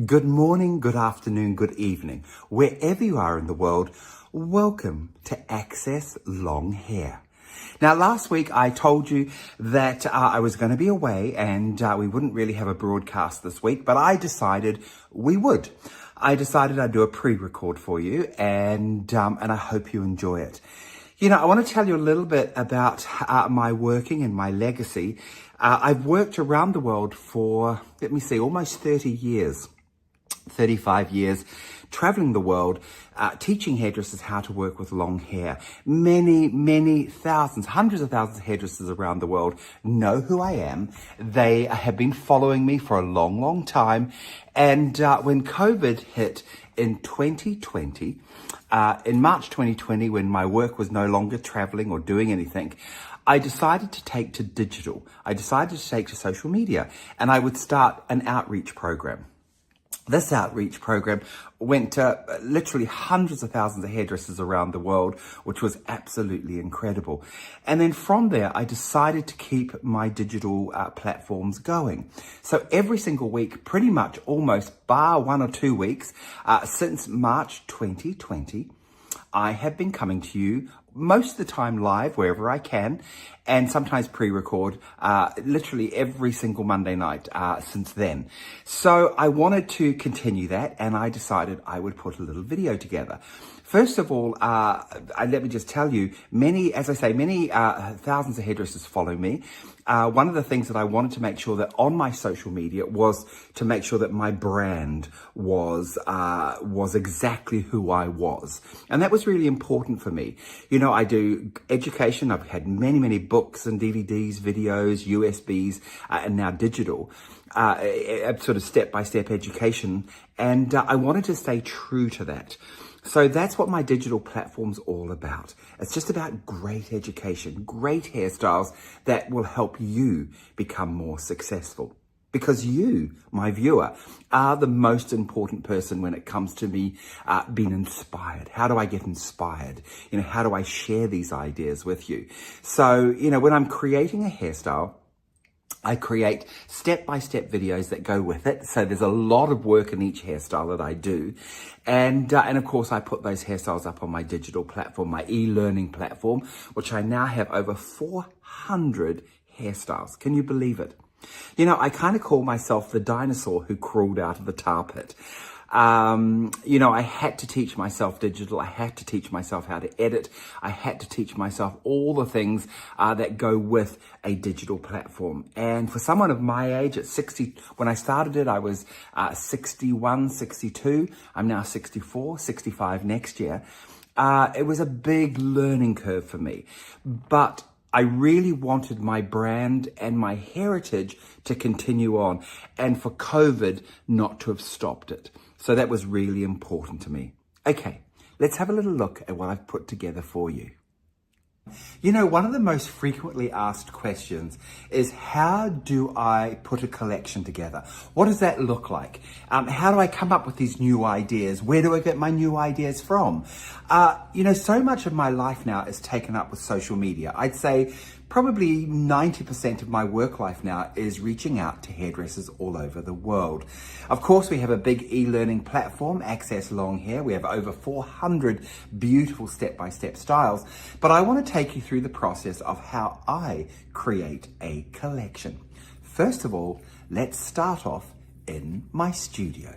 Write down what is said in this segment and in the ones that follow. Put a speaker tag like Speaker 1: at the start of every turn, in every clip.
Speaker 1: Good morning, good afternoon, good evening. Wherever you are in the world, welcome to Access Long Hair. Now, last week I told you that I was going to be away and we wouldn't really have a broadcast this week, but I decided we would. I decided I'd do a pre-record for you and I hope you enjoy it. You know, I want to tell you a little bit about my working and my legacy. I've worked around the world for, almost 30 years. 35 years traveling the world, teaching hairdressers how to work with long hair. Many thousands, hundreds of thousands of hairdressers around the world know who I am. They have been following me for a long time. And when COVID hit in 2020, in March 2020, when my work was no longer traveling or doing anything, I decided to take to digital. I decided to take to social media, and I would start an outreach program. This outreach program went to literally hundreds of thousands of hairdressers around the world, which was absolutely incredible. And then from there, I decided to keep my digital platforms going. So every single week, pretty much almost bar 1 or 2 weeks, since March 2020, I have been coming to you most of the time live wherever I can, and sometimes pre-record literally every single Monday night since then. So I wanted to continue that, and I decided I would put a little video together. First of all, let me just tell you, many thousands of hairdressers follow me. One of the things that I wanted to make sure that on my social media was to make sure that my brand was exactly who I was. And that was really important for me. You know, I do education. I've had many books and DVDs, videos, USBs, and now digital, sort of step-by-step education. And I wanted to stay true to that. So that's what my digital platform's all about. It's just about great education, great hairstyles that will help you become more successful. Because you, my viewer, are the most important person when it comes to me being inspired. How do I get inspired? You know, how do I share these ideas with you? So, you know, when I'm creating a hairstyle, I create step-by-step videos that go with it. So there's a lot of work in each hairstyle that I do. And of course, I put those hairstyles up on my digital platform, my e-learning platform, which I now have over 400 hairstyles. Can you believe it? You know, I kind of call myself the dinosaur who crawled out of the tar pit. You know, I had to teach myself digital. I had to teach myself how to edit. I had to teach myself all the things that go with a digital platform. And for someone of my age at 60, when I started it, I was 61, 62. I'm now 64, 65 next year. It was a big learning curve for me, but I really wanted my brand and my heritage to continue on, and for COVID not to have stopped it. So that was really important to me. Okay, let's have a little look at what I've put together for you. You know, one of the most frequently asked questions is, how do I put a collection together? What does that look like? How do I come up with these new ideas? Where do I get my new ideas from? You know, so much of my life now is taken up with social media. I'd say probably 90% of my work life now is reaching out to hairdressers all over the world. Of course, we have a big e-learning platform, Access Long Hair. We have over 400 beautiful step-by-step styles, but I want to take you through the process of how I create a collection. First of all, let's start off in my studio.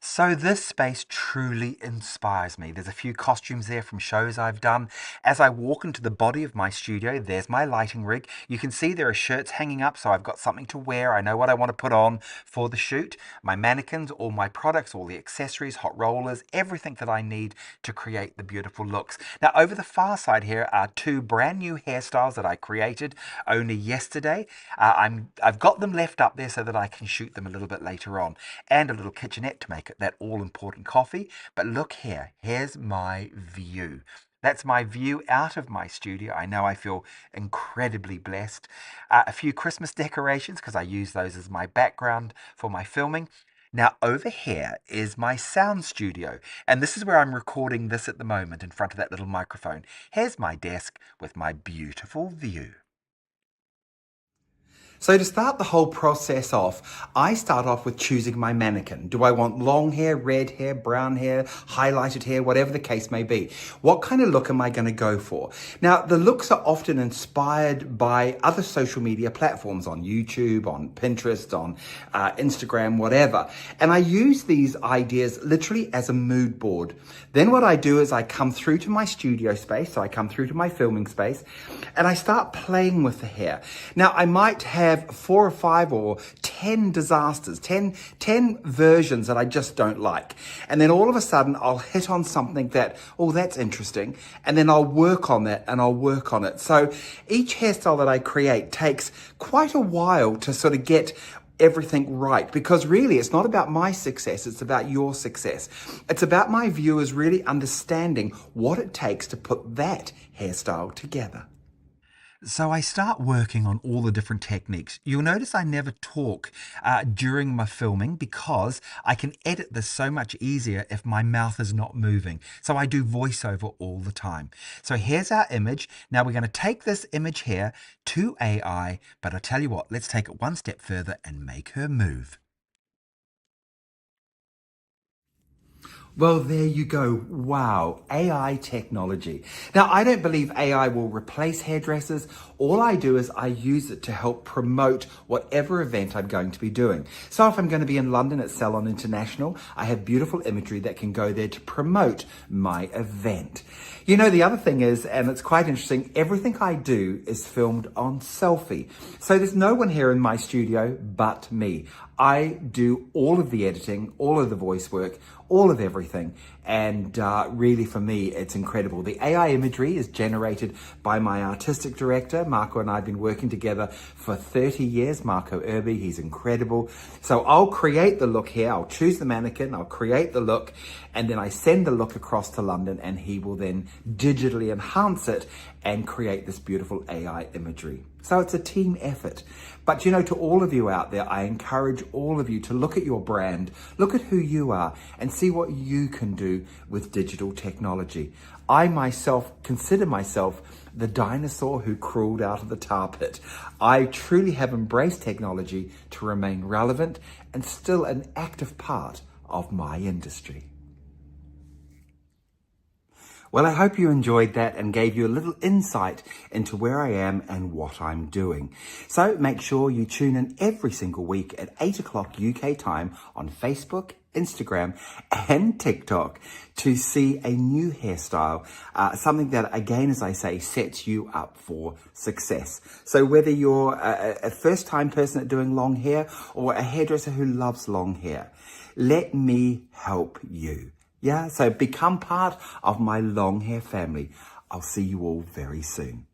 Speaker 1: So this space truly inspires me. There's a few costumes there from shows I've done. As I walk into the body of my studio, there's my lighting rig. You can see there are shirts hanging up, so I've got something to wear. I know what I want to put on for the shoot. My mannequins, all my products, all the accessories, hot rollers, everything that I need to create the beautiful looks. Now, over the far side here are 2 brand new hairstyles that I created only yesterday. I've got them left up there so that I can shoot them a little bit later on, and a little kitchenette to make it that all-important coffee. But look here, here's my view. That's my view out of my studio. I know I feel incredibly blessed. A few Christmas decorations, because I use those as my background for my filming. Now over here is my sound studio, and this is where I'm recording this at the moment in front of that little microphone. Here's my desk with my beautiful view. So to start the whole process off, I start off with choosing my mannequin. Do I want long hair, red hair, brown hair, highlighted hair, whatever the case may be? What kind of look am I going to go for? Now, the looks are often inspired by other social media platforms on YouTube, on Pinterest, on Instagram, whatever. And I use these ideas literally as a mood board. Then what I do is I come through to my studio space, so I come through to my filming space, and I start playing with the hair. Now, I might have 4 or 5 or 10 disasters, 10 versions that I just don't like. And then all of a sudden I'll hit on something that, oh, that's interesting. And then I'll work on that and I'll work on it. So each hairstyle that I create takes quite a while to sort of get everything right, because really it's not about my success, it's about your success. It's about my viewers really understanding what it takes to put that hairstyle together. So I start working on all the different techniques. You'll notice I never talk during my filming because I can edit this so much easier if my mouth is not moving. So I do voiceover all the time. So here's our image. Now we're going to take this image here to AI, but I'll tell you what, let's take it one step further and make her move. Well, there you go. Wow, AI technology. Now, I don't believe AI will replace hairdressers. All I do is I use it to help promote whatever event I'm going to be doing. So if I'm going to be in London at Salon International, I have beautiful imagery that can go there to promote my event. You know, the other thing is, and it's quite interesting, everything I do is filmed on selfie. So there's no one here in my studio but me. I do all of the editing, all of the voice work, all of everything. And really for me, it's incredible. The AI imagery is generated by my artistic director. Marco and I have been working together for 30 years. Marco Irby, he's incredible. So I'll create the look here. I'll choose the mannequin, I'll create the look, and then I send the look across to London and he will then digitally enhance it and create this beautiful AI imagery. So it's a team effort. But you know, to all of you out there, I encourage all of you to look at your brand, look at who you are, and see what you can do with digital technology. I myself consider myself the dinosaur who crawled out of the tar pit. I truly have embraced technology to remain relevant and still an active part of my industry. Well, I hope you enjoyed that and gave you a little insight into where I am and what I'm doing. So make sure you tune in every single week at 8 o'clock UK time on Facebook, Instagram and TikTok to see a new hairstyle, something that, again, as I say, sets you up for success. So whether you're a first-time person at doing long hair or a hairdresser who loves long hair, let me help you. Yeah, so become part of my long hair family. I'll see you all very soon.